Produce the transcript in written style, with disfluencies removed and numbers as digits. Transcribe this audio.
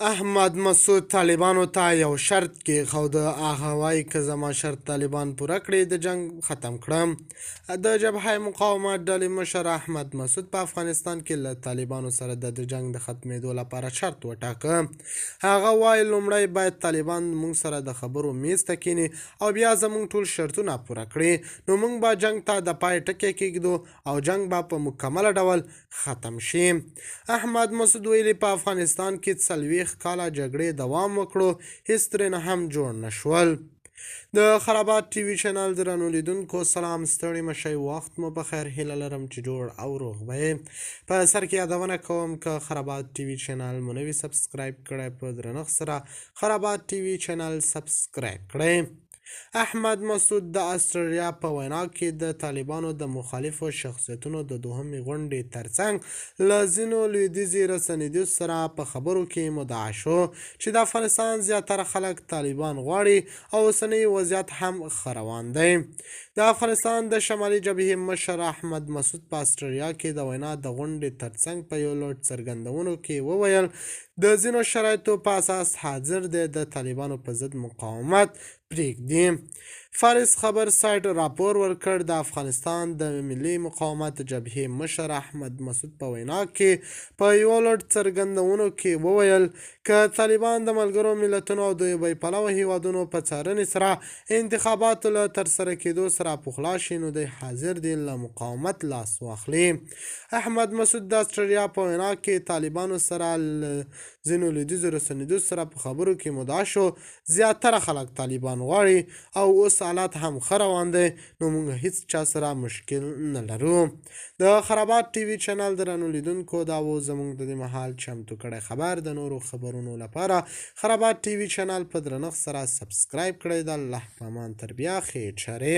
احمد مسعود طالبانو ته یو شرط کېښود. هغه وایي که زما شرط طالبان پوره کړي د جنګ ختم کړم. د جبهه مقاومت ډلې مشر احمد مسعود په افغانستان کې له طالبانو سره د جنګ د ختمېدو لپاره شرط وټاکه. هغه وایي لومړی باید طالبان موږ سره د خبرو میز ته کښیني او بیا زموږ ټول شرطونه پوره کړي، نو موږ به جنګ ته د پای ټکی کېږدو او جنګ به په مکمله ډول ختم شي. احمد مسعود ویلي په افغانستان کې 40 کاله جګړې دوام وکړو، هېڅ ترې هم جوړ نه شول. د خرابات ټي وي چینل درنو لیدونکو سلام، ستړي مشئ، وخت مو بخیر. هیله لرم چې جوړ او روغ به یې. په سر کې یادونه کوم که خرابات ټي وي چینل مو نه وي سبسکرایب کړی، په درنښت سره خرابات ټي وي چینل سبسکرایب کړئ. احمد مسعود د استرالیا په وینا کې د طالبانو د مخالفو شخصیتونو د دوهمې غونډې ترڅنګ له ځینو لویدیځي رسنیو سره په خبرو کې مدعا شو چې د افغانستان زیاتره خلک طالبان غواړي او اوسنی وضعیت هم ښه روان دی. د افغانستان د شمالي جبهې مشر احمد مسعود په استرالیا کې د وینا د غونډې ترڅنګ په یو لوړ څرګندونو کې وویل د ځینو شرایطو په اساس حاضر دی د طالبانو په ضد مقاومت پرېږدي. فارس خبر سایټ راپور ورکړ د افغانستان د ملي مقاومت جبهې مشر احمد مسعود په وینا کې په یو لوړ څرګندونو کې وویل که طالبان د ملګرو ملتونو او د بې پلوه هیوادونو په څارنې سره انتخاباتو له ترسره کېدو سره پخلا شي، نو دی حاضر دی له مقاومت لاس واخلي. احمد مسعود د استرالیا په وینا کې طالبانو سره ځینو لویدیځو رسنیو سره په خبرو کې مدعا شو زیاتره خلک طالبان غواړي او اوس حالات هم ښه روان دی، نو موږ هیڅ چا سره مشکل نه لرو. د خرابات ټي وي چینل درنو لیدونکو دا و زموږ د دې مهال چمتو کړی خبر. د نورو خبرونو لپاره خرابات ټي وي چینل په درنښت سره سبسکرایب کړئ. د الله په امان، تر بیا خیر چارې.